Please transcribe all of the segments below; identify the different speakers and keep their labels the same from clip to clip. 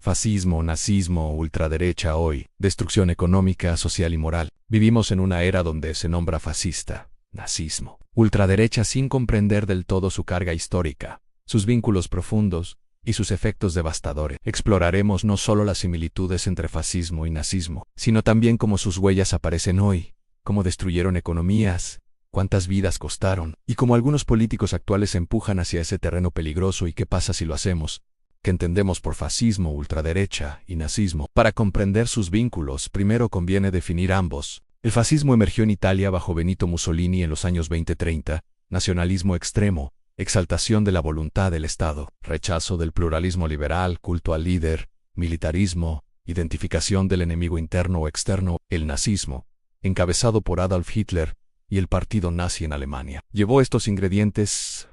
Speaker 1: Fascismo, nazismo, ultraderecha hoy, destrucción económica, social y moral. Vivimos en una era donde se nombra fascista, nazismo, ultraderecha sin comprender del todo su carga histórica, sus vínculos profundos y sus efectos devastadores. Exploraremos no solo las similitudes entre fascismo y nazismo, sino también cómo sus huellas aparecen hoy, cómo destruyeron economías, cuántas vidas costaron, y cómo algunos políticos actuales empujan hacia ese terreno peligroso y qué pasa si lo hacemos. ¿Qué entendemos por fascismo, ultraderecha y nazismo? Para comprender sus vínculos, primero conviene definir ambos. El fascismo emergió en Italia bajo Benito Mussolini en los años 20-30, nacionalismo extremo, exaltación de la voluntad del Estado, rechazo del pluralismo liberal, culto al líder, militarismo, identificación del enemigo interno o externo, el nazismo, encabezado por Adolf Hitler y el partido nazi en Alemania. Llevó estos ingredientes.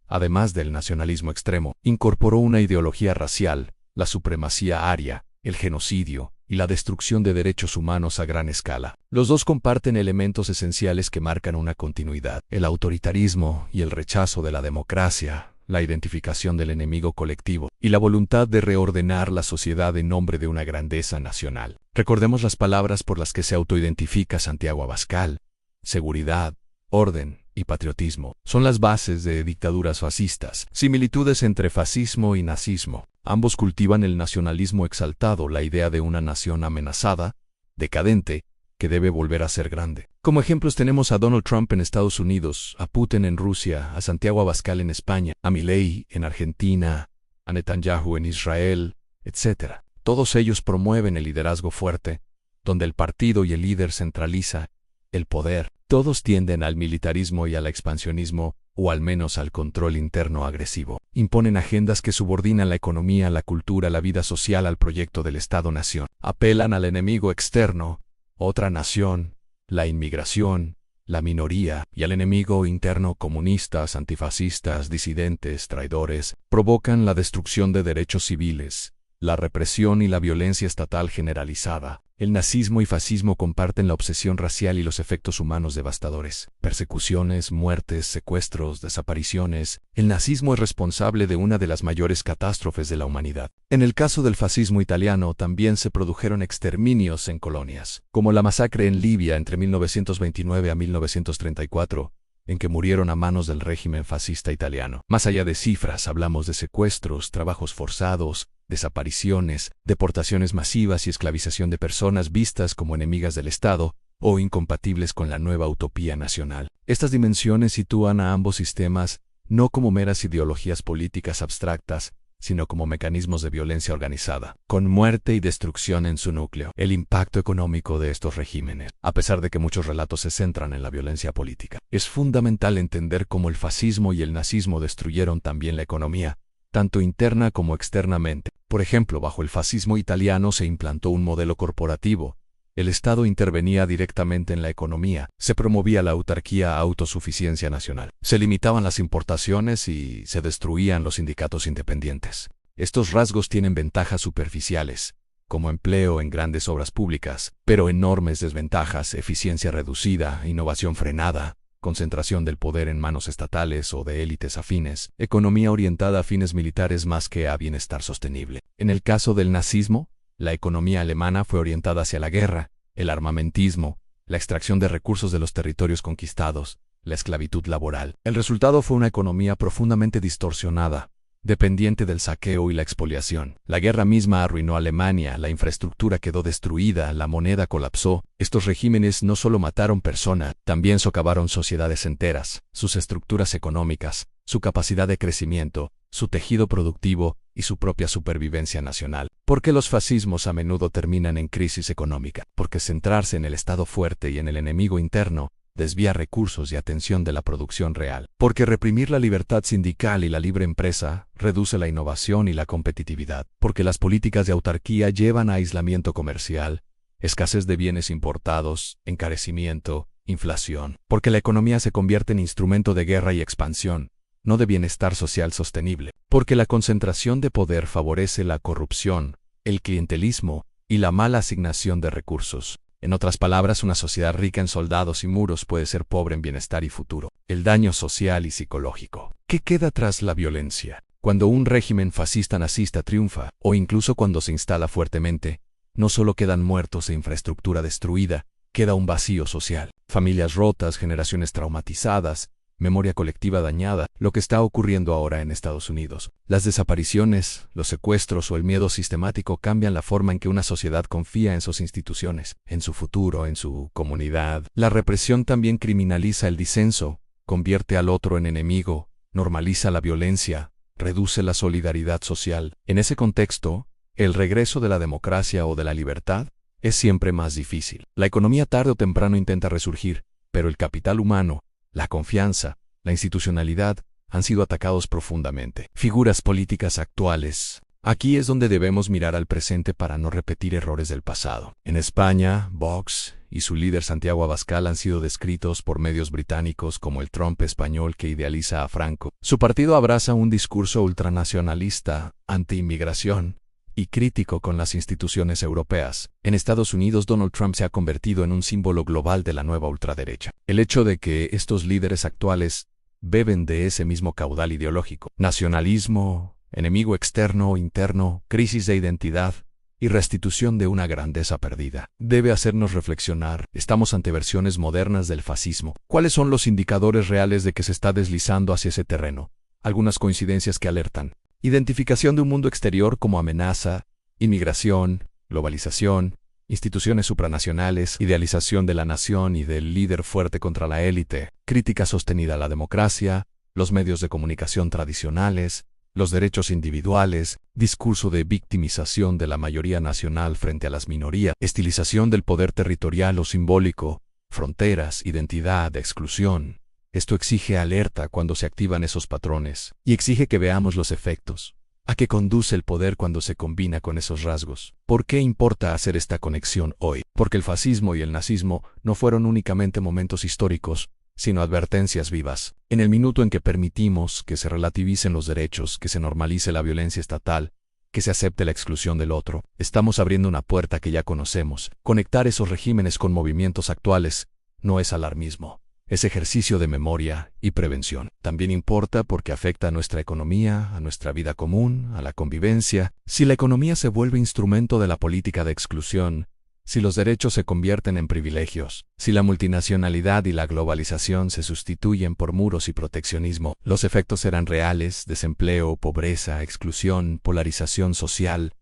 Speaker 1: Además del nacionalismo extremo, incorporó una ideología racial, la supremacía aria, el genocidio y la destrucción de derechos humanos a gran escala. Los dos comparten elementos esenciales que marcan una continuidad: el autoritarismo y el rechazo de la democracia, la identificación del enemigo colectivo y la voluntad de reordenar la sociedad en nombre de una grandeza nacional. Recordemos las palabras por las que se autoidentifica Santiago Abascal: seguridad, orden y patriotismo. Son las bases de dictaduras fascistas. Similitudes entre fascismo y nazismo. Ambos cultivan el nacionalismo exaltado, la idea de una nación amenazada, decadente, que debe volver a ser grande. Como ejemplos tenemos a Donald Trump en Estados Unidos, a Putin en Rusia, a Santiago Abascal en España, a Milei en Argentina, a Netanyahu en Israel, etc. Todos ellos promueven el liderazgo fuerte, donde el partido y el líder centraliza el poder. Todos tienden al militarismo y al expansionismo, o al menos al control interno agresivo. Imponen agendas que subordinan la economía, la cultura, la vida social al proyecto del Estado-nación. Apelan al enemigo externo, otra nación, la inmigración, la minoría, y al enemigo interno, comunistas, antifascistas, disidentes, traidores. Provocan la destrucción de derechos civiles, la represión y la violencia estatal generalizada. El nazismo y fascismo comparten la obsesión racial y los efectos humanos devastadores. Persecuciones, muertes, secuestros, desapariciones. El nazismo es responsable de una de las mayores catástrofes de la humanidad. En el caso del fascismo italiano también se produjeron exterminios en colonias, como la masacre en Libia entre 1929 a 1934, en que murieron a manos del régimen fascista italiano. Más allá de cifras, hablamos de secuestros, trabajos forzados, desapariciones, deportaciones masivas y esclavización de personas vistas como enemigas del Estado o incompatibles con la nueva utopía nacional. Estas dimensiones sitúan a ambos sistemas no como meras ideologías políticas abstractas, sino como mecanismos de violencia organizada, con muerte y destrucción en su núcleo. El impacto económico de estos regímenes, a pesar de que muchos relatos se centran en la violencia política, es fundamental entender cómo el fascismo y el nazismo destruyeron también la economía, tanto interna como externamente. Por ejemplo, bajo el fascismo italiano se implantó un modelo corporativo. El Estado intervenía directamente en la economía, se promovía la autarquía, autosuficiencia nacional, se limitaban las importaciones y se destruían los sindicatos independientes. Estos rasgos tienen ventajas superficiales, como empleo en grandes obras públicas, pero enormes desventajas: eficiencia reducida, innovación frenada, concentración del poder en manos estatales o de élites afines, economía orientada a fines militares más que a bienestar sostenible. En el caso del nazismo, la economía alemana fue orientada hacia la guerra, el armamentismo, la extracción de recursos de los territorios conquistados, la esclavitud laboral. El resultado fue una economía profundamente distorsionada, dependiente del saqueo y la expoliación. La guerra misma arruinó a Alemania, la infraestructura quedó destruida, la moneda colapsó. Estos regímenes no solo mataron personas, también socavaron sociedades enteras, sus estructuras económicas, su capacidad de crecimiento, su tejido productivo y su propia supervivencia nacional. ¿Por qué los fascismos a menudo terminan en crisis económica? Porque centrarse en el Estado fuerte y en el enemigo interno desvía recursos y atención de la producción real. Porque reprimir la libertad sindical y la libre empresa reduce la innovación y la competitividad. Porque las políticas de autarquía llevan a aislamiento comercial, escasez de bienes importados, encarecimiento, inflación. Porque la economía se convierte en instrumento de guerra y expansión, no de bienestar social sostenible. Porque la concentración de poder favorece la corrupción, el clientelismo y la mala asignación de recursos. En otras palabras, una sociedad rica en soldados y muros puede ser pobre en bienestar y futuro. El daño social y psicológico. ¿Qué queda tras la violencia? Cuando un régimen fascista-nazista triunfa, o incluso cuando se instala fuertemente, no solo quedan muertos e infraestructura destruida, queda un vacío social. Familias rotas, generaciones traumatizadas, memoria colectiva dañada, lo que está ocurriendo ahora en Estados Unidos. Las desapariciones, los secuestros o el miedo sistemático cambian la forma en que una sociedad confía en sus instituciones, en su futuro, en su comunidad. La represión también criminaliza el disenso, convierte al otro en enemigo, normaliza la violencia, reduce la solidaridad social. En ese contexto, el regreso de la democracia o de la libertad es siempre más difícil. La economía tarde o temprano intenta resurgir, pero el capital humano, la confianza, la institucionalidad han sido atacados profundamente. Figuras políticas actuales. Aquí es donde debemos mirar al presente para no repetir errores del pasado. En España, Vox y su líder Santiago Abascal han sido descritos por medios británicos como el Trump español que idealiza a Franco. Su partido abraza un discurso ultranacionalista, anti-inmigración y crítico con las instituciones europeas. En Estados Unidos, Donald Trump se ha convertido en un símbolo global de la nueva ultraderecha. El hecho de que estos líderes actuales beben de ese mismo caudal ideológico, nacionalismo, enemigo externo o interno, crisis de identidad y restitución de una grandeza perdida, debe hacernos reflexionar. ¿Estamos ante versiones modernas del fascismo? ¿Cuáles son los indicadores reales de que se está deslizando hacia ese terreno? Algunas coincidencias que alertan. Identificación de un mundo exterior como amenaza, inmigración, globalización, instituciones supranacionales, idealización de la nación y del líder fuerte contra la élite, crítica sostenida a la democracia, los medios de comunicación tradicionales, los derechos individuales, discurso de victimización de la mayoría nacional frente a las minorías, estilización del poder territorial o simbólico, fronteras, identidad, exclusión. Esto exige alerta cuando se activan esos patrones, y exige que veamos los efectos. ¿A qué conduce el poder cuando se combina con esos rasgos? ¿Por qué importa hacer esta conexión hoy? Porque el fascismo y el nazismo no fueron únicamente momentos históricos, sino advertencias vivas. En el minuto en que permitimos que se relativicen los derechos, que se normalice la violencia estatal, que se acepte la exclusión del otro, estamos abriendo una puerta que ya conocemos. Conectar esos regímenes con movimientos actuales no es alarmismo. Es ejercicio de memoria y prevención. También importa porque afecta a nuestra economía, a nuestra vida común, a la convivencia. Si la economía se vuelve instrumento de la política de exclusión, si los derechos se convierten en privilegios, si la multinacionalidad y la globalización se sustituyen por muros y proteccionismo, los efectos serán reales: desempleo, pobreza, exclusión, polarización social.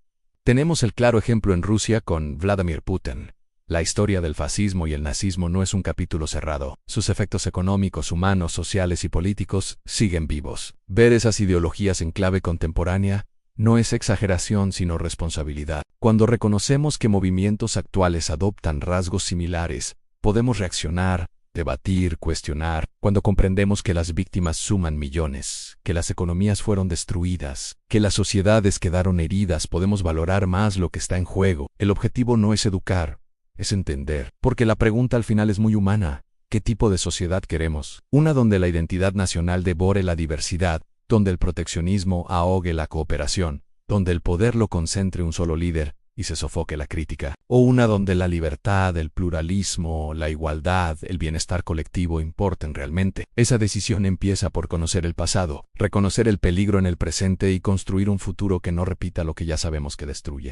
Speaker 1: Tenemos el claro ejemplo en Rusia con Vladimir Putin. La historia del fascismo y el nazismo no es un capítulo cerrado. Sus efectos económicos, humanos, sociales y políticos siguen vivos. Ver esas ideologías en clave contemporánea no es exageración sino responsabilidad. Cuando reconocemos que movimientos actuales adoptan rasgos similares, podemos reaccionar, debatir, cuestionar. Cuando comprendemos que las víctimas suman millones, que las economías fueron destruidas, que las sociedades quedaron heridas, podemos valorar más lo que está en juego. El objetivo no es educar, es entender, porque la pregunta al final es muy humana. ¿Qué tipo de sociedad queremos? Una donde la identidad nacional devore la diversidad, donde el proteccionismo ahogue la cooperación, donde el poder lo concentre un solo líder y se sofoque la crítica, o una donde la libertad, el pluralismo, la igualdad, el bienestar colectivo importen realmente. Esa decisión empieza por conocer el pasado, reconocer el peligro en el presente y construir un futuro que no repita lo que ya sabemos que destruye.